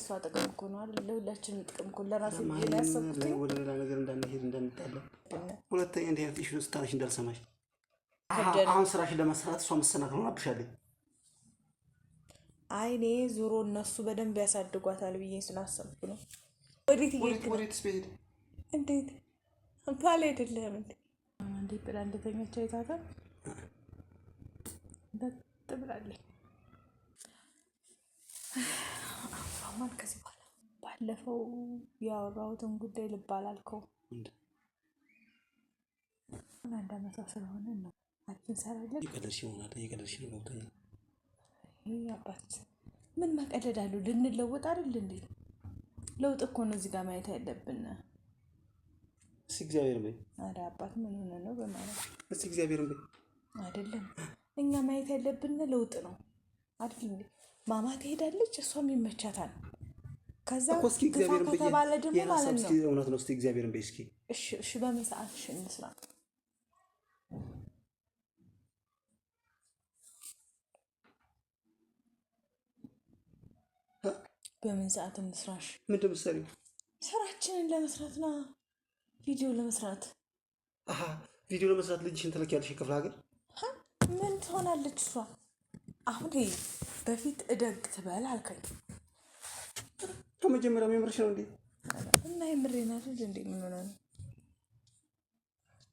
ለሷ ጥቅም እኮ ነው አይደል? ለሁላችንም ጥቅም እኮ ለራሴ ያሰብኩት ወደ ሌላ ነገር እንዳንሄድ እንዳንጣላ። ሁለተኛ እንደ አይነት ኢሹ ስታነሽ እንዳልሰማሽ። አሁን ስራሽን ለመስራት እሷ መሰናክል ሆናብሻለች። አይ እኔ ዞሮ እነሱ በደንብ ያሳድጓታል ብዬ ስላሰብኩ ነው። ወዴትስ ብሄድ እንዴት ባል አይደለም እንዴ ብላ እንደተኛች አይታታል። ብላለች ማን ከዚህ በኋላ ባለፈው ያወራሁትን ጉዳይ ልባል አልከው አንድ አመቷ ስለሆነ ነው አትንሰራለን። የቀለድሽ ይሆናል የቀለድሽ ነው ገብቶኛል። ይሄ አባት ምን መቀለዳሉ? ልንለወጥ አይደል እንዴ? ለውጥ እኮ ነው እዚህ ጋር ማየት ያለብን። እስኪ እግዚአብሔርን በይ። ኧረ አባት ምን ሆነ ነው በማለት እስኪ እግዚአብሔርን በይ። አይደለም እኛ ማየት ያለብን ለውጥ ነው አይደል እንዴ? ማማ ትሄዳለች፣ እሷም ይመቻታል። ከዛ እስኪ እግዚአብሔርን በይ ከተባለ ደግሞ ማለት ነው። እስኪ እውነት ነው። እስኪ እግዚአብሔርን በይ። እስኪ እሺ በምን ሰዓት እንስራ? በምን ሰዓት እንስራሽ? ምንድን ምትሰሪው? ስራችንን ለመስራት ነው። ቪዲዮ ለመስራት ቪዲዮ ለመስራት ልጅሽን ትልኪያለሽ የክፍለ ሀገር? ምን ትሆናለች እሷ? አሁን በፊት እደግ ትበል አልከኝ። ከመጀመሪያው የምርሽ ነው እንዴ? እና የምሬን አይደል እንዴ? ምን ሆነ ነው?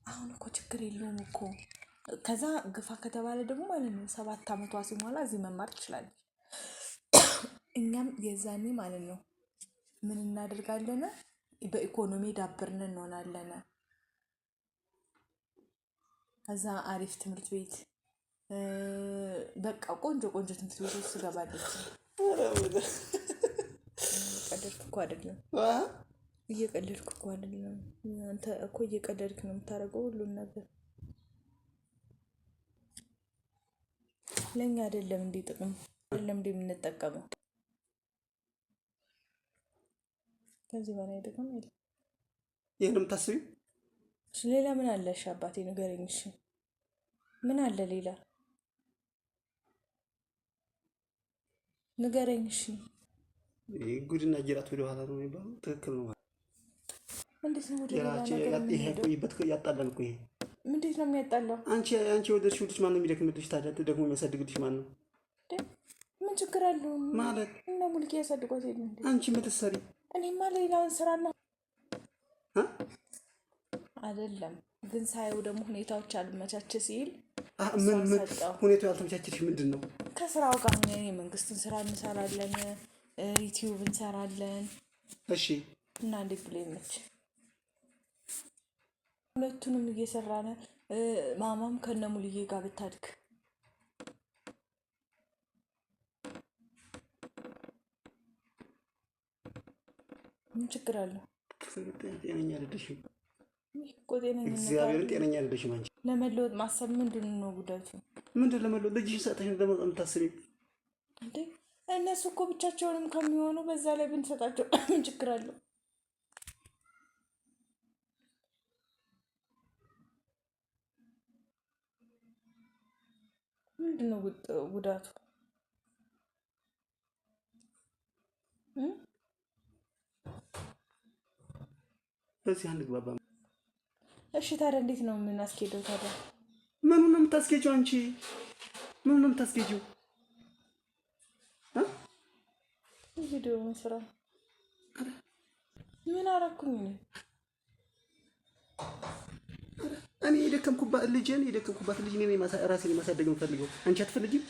አሁን እኮ ችግር የለውም እኮ። ከዛ ግፋ ከተባለ ደግሞ ማለት ነው 7 አመቷ ሲሞላ እዚህ መማር ትችላለች። እኛም የዛኔ ማለት ነው ምን እናደርጋለን? በኢኮኖሚ ዳብርን እንሆናለን። ከዛ አሪፍ ትምህርት ቤት በቃ ቆንጆ ትምህርት ቤቶች ትገባለች። ቀደድክ እኮ አይደለም እየቀለድክ እኮ አይደለም። አንተ እኮ እየቀለድክ ነው የምታደርገው ሁሉን ነገር። ለኛ አይደለም እንዴ ጥቅም አይደለም እንዴ የምንጠቀመው? ከዚህ በላይ ጥቅም የለም። ይሄንም ታስቢ። ሌላ ምን አለሽ አባቴ ንገረኝ። እሺ ምን አለ ሌላ ንገረኝ። እሺ ጉድና ጅራት ወደ ኋላ ነው የሚባለው። ትክክል ነው። እንዴት ነው ወደ ሌላ ነገር ይሄ ቆይበት ያጣላል እኮ። ይሄ እንዴት ነው የሚያጣላው? አንቺ ወደድሽው ልጅ ማን ነው የሚደክምልሽ? ታዲያ ደግሞ የሚያሳድግልሽ ማን ነው? ምን ችግር አለው ማለት እና ሙልኪ ያሳድጓት የለ እንዴ? አንቺ ምትሰሪ እኔማ ሌላውን ስራና አይደለም ግን ሳይው ደግሞ ሁኔታዎች አልመቻቸ ሲል ምን ሁኔታው ያልተመቻቸልሽ ምንድን ነው? ከስራው ጋር ነው። የመንግስትን ስራ እንሰራለን፣ ዩቲዩብ እንሰራለን። እሺ እና እንዴት ብሎ ይመች? ሁለቱንም እየሰራን ማማም ከነሙልዬ ጋር ብታድግ ምን ችግር አለው? ጤነኛ አይደለሽም። እግዚአብሔርን ጤነኛ አይደለሽም አንቺ። ለመለወጥ ማሰብ ምንድን ነው ጉዳቱ? ምንድን ለመለወጥ? ልጅሽን ሰጠሽ ለመለወጥ የምታስቢው እንዴ? እነሱ እኮ ብቻቸውንም ከሚሆኑ በዛ ላይ ብንሰጣቸው ምን ችግር አለው? ምንድን ነው ጉዳቱ? በዚህ አንግባባ። እሺ ታዲያ እንዴት ነው የምናስኬደው? ታዲያ ምኑን ነው የምታስኬጂው አንቺ? ምኑን ነው የምታስኬጂው? ቪዲዮ መስራት ምን አደረኩኝ እኔ? የደከምኩባት ልጅ እኔ ራሴን ማሳደግ የምፈልገው አንቺ አትፈልጊም?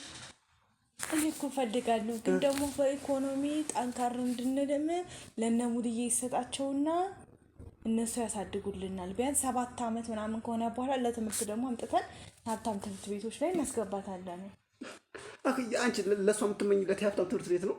እኔ እኮ እፈልጋለሁ፣ ግን ደግሞ በኢኮኖሚ ጠንካራ እንድንልም ለነሙልዬ ይሰጣቸውና እነሱ ያሳድጉልናል። ቢያንስ 7 አመት ምናምን ከሆነ በኋላ ለትምህርት ደግሞ አምጥተን ሀብታም ትምህርት ቤቶች ላይ እናስገባታለን። አንቺ ለእሷ የምትመኝለት የሀብታም ትምህርት ቤት ነው?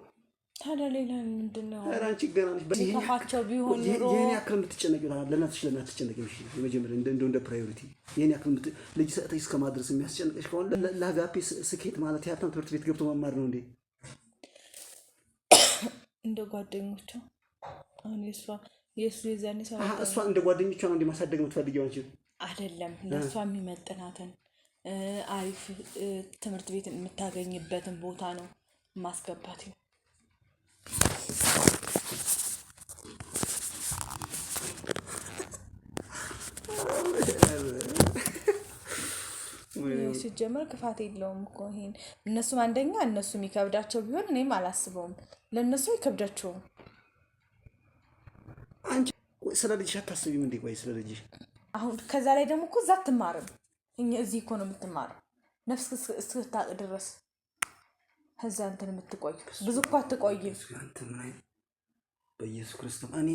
ታዲያ ሌላ ምንድን ነው? አንቺ ገና ነሽ። ከፋቸው ቢሆን ኑሮ ይሄን ያክል የምትጨነቂው ለእናትሽ ለምን አትጨነቂም? እሺ የመጀመሪያ እንደ ፕራዮሪቲ ይሄን ያክል ልጅ ሰጥተሽ እስከማድረስ የሚያስጨንቅሽ ከሆነ ለአጋፔ ስኬት ማለት የሀብታም ትምህርት ቤት ገብቶ መማር ነው እንዴ? እንደ ጓደኞቿ አሁን የእሱ የዛኔ ሰው እሷ እንደ ጓደኞቿ ነው እንደ ማሳደግ የምትፈልጊው አንቺ? አይደለም ለእሷ የሚመጥናትን አሪፍ ትምህርት ቤት የምታገኝበትን ቦታ ነው ማስገባት። ሲጀመር ክፋት የለውም እኮ ይሄን እነሱም አንደኛ እነሱም ይከብዳቸው ቢሆን እኔም አላስበውም። ለእነሱ አይከብዳቸውም። አንቺ ስለ ልጅሽ አታስቢም እንዴ? ቆይ ስለ ልጅሽ አሁን ከዛ ላይ ደግሞ እኮ እዛ አትማርም። እኛ እዚህ እኮ ነው የምትማረው ነፍስ እስክታቅ ድረስ ከዛ እንትን የምትቆይ ብዙ እኮ አትቆይም። በኢየሱስ ክርስቶስ እኔ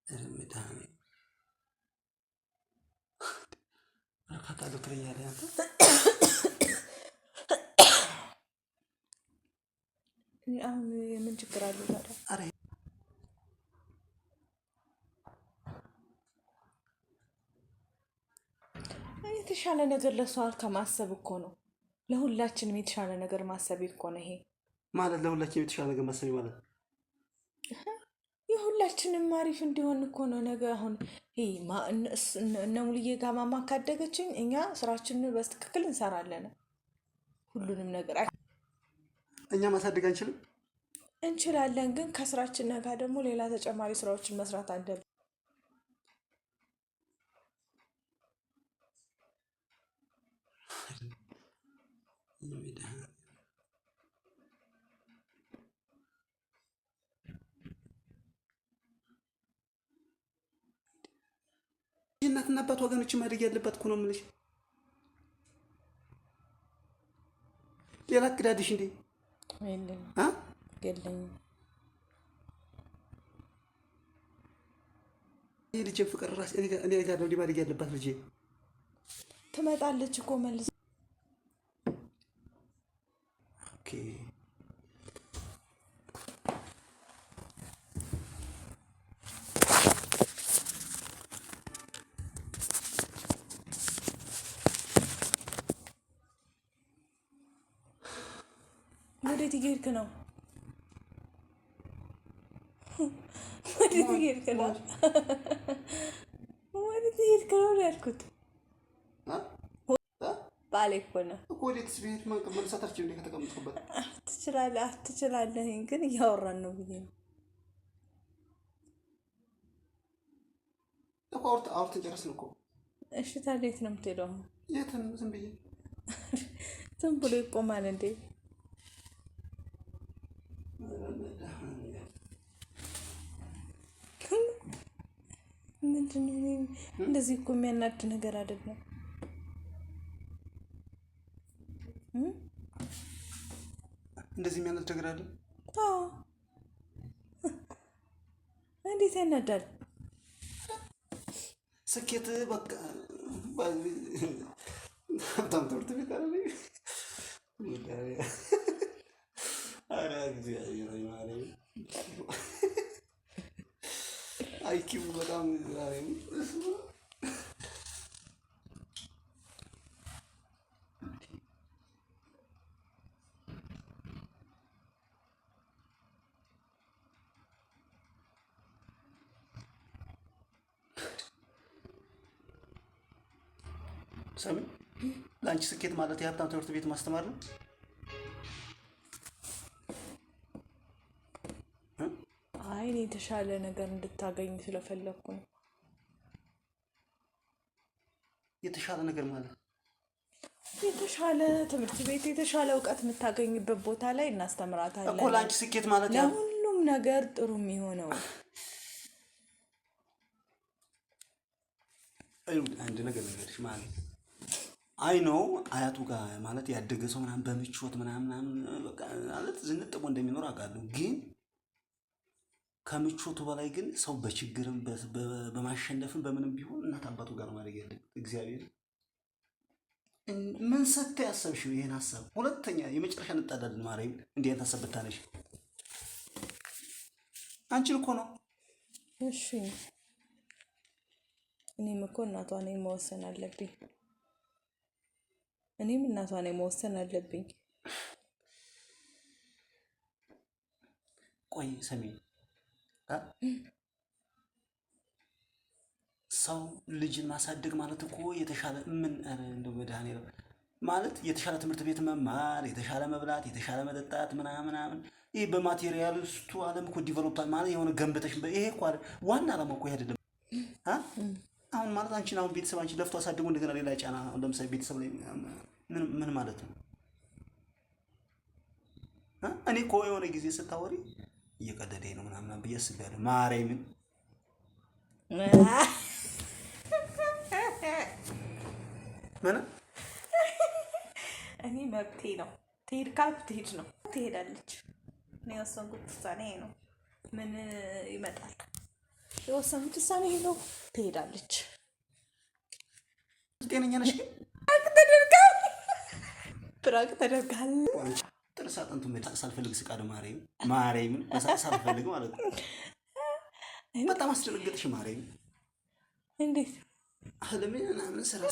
እርምዳኔ አካታ ዶክተር ያለ አንተ አሁን ምን ችግር አለው ታዲያ? አረ የተሻለ ነገር ለሷል ከማሰብ እኮ ነው። ለሁላችንም የተሻለ ነገር ማሰብ እኮ ነው። ይሄ ማለት ለሁላችንም የተሻለ ነገር ማሰብ ማለት የሁላችንም አሪፍ እንዲሆን እኮ ነው። ነገ አሁን እነ ሙሉዬ ጋር ማማ ካደገችኝ እኛ ስራችንን በትክክል እንሰራለን። ሁሉንም ነገር እኛ ማሳደግ አንችልም? እንችላለን፣ ግን ከስራችን ጋር ደግሞ ሌላ ተጨማሪ ስራዎችን መስራት አለብን። እናትና አባት ወገኖች ማድረግ ያለበት እኮ ነው የምልሽ። ሌላ አክዳድሽ እንዴ? የለኝም። ልጄን ፍቅር ራስ እኔ ጋር ነው ማድረግ ያለባት። ልጄ ትመጣለች እኮ መልስ። ኦኬ ወዴት እየሄድክ ነው? ወዴት እየሄድክ ነው? ወዴት እየሄድክ ነው ያልኩት ባሌ እኮ ነው። ወዴትስ ብሄድ መልሳታችሁ እንደ ከተቀመጥኩበት አትችላለህ። ግን እያወራን ነው ብዬ ነው እኮ አውርተን ጨረስን እኮ። እሺ ታዲያ የት ነው የምትሄደው? የትም ዝም ብዬ ዝም ብሎ ይቆማል እንዴ? ምንድን ነው እንደዚህ እኮ የሚያናድ ነገር አይደለም። እንደዚህ የሚያናድ ነገር አለ? አዎ። እንዴት ያናዳል? ስኬት በቃ በጣም ትምህርት ቤት አለ። አረ እግዚአብሔር ይማረኝ። አይኪው በጣም ዛሬም ሰሚ ለአንቺ ስኬት ማለት የሀብታም ትምህርት ቤት ማስተማር ነው? አይ እኔ የተሻለ ነገር እንድታገኝ ስለፈለኩ ነው። የተሻለ ነገር ማለት የተሻለ ትምህርት ቤት፣ የተሻለ እውቀት የምታገኝበት ቦታ ላይ እናስተምራታለን እኮ። ለአንቺ ስኬት ማለት ለሁሉም ነገር ጥሩ የሚሆነው አንድ ነገር ነገርሽ ማለት አይ ነው አያቱ ጋር ማለት ያደገ ሰው ምናምን በምቾት ምናምን በቃ ማለት ዝንጥቦ እንደሚኖር አውቃለሁ። ግን ከምቾቱ በላይ ግን ሰው በችግርም በማሸነፍም በምንም ቢሆን እናት አባቱ ጋር ማድረግ ያለበት እግዚአብሔር ምን ሰተ ያሰብሽው ይሄን ሐሳብ ሁለተኛ የመጨረሻ እንጣዳለን ማርያም እንዴ ሐሳብ ብታነሽ አንቺን እኮ ነው። እሺ እኔም እኮ እናቷ ነኝ፣ መወሰን አለብኝ። እኔም እናቷ ነኝ፣ መወሰን አለብኝ። ቆይ ሰሚ ሰው ልጅን ማሳደግ ማለት እኮ የተሻለ ምን እንደው መድኃኒዓለም ማለት የተሻለ ትምህርት ቤት መማር፣ የተሻለ መብላት፣ የተሻለ መጠጣት ምናምን ይሄ በማቴሪያሊስቱ ዓለም እኮ ዲቨሎፕ ማለት የሆነ ገንብተሽ ይሄ እኮ ዋና ዓላማ እኮ አይደለም። አሁን ማለት አንቺን አሁን ቤተሰብ አንቺ ለፍቶ አሳድጎ እንደገና ሌላ ጫና ለምሳሌ ቤተሰብ ላይ ምን ማለት ነው? እኔ እኮ የሆነ ጊዜ ስታወሪ እየቀደደኝ ነው ምናምን ብዬ አስቤያለሁ። ማርያምን ምን እኔ መብቴ ነው። ትሄድ ካልኩ ትሄድ ነው፣ ትሄዳለች። እኔ የወሰንኩት ውሳኔ ነው። ምን ይመጣል? የወሰንኩት ውሳኔ ነው። ትሄዳለች። ጤነኛ ነሽ ግን? ብራቅ ተደርጋል። ጥርስ አጥንቱ መሳቅ ሳልፈልግ ስቃደ ማርያምን መሳቅ ሳልፈልግ ማለት ነው። በጣም አስደነገጥሽ ማርያምን። እንዴት አለምን ምናምን ስራ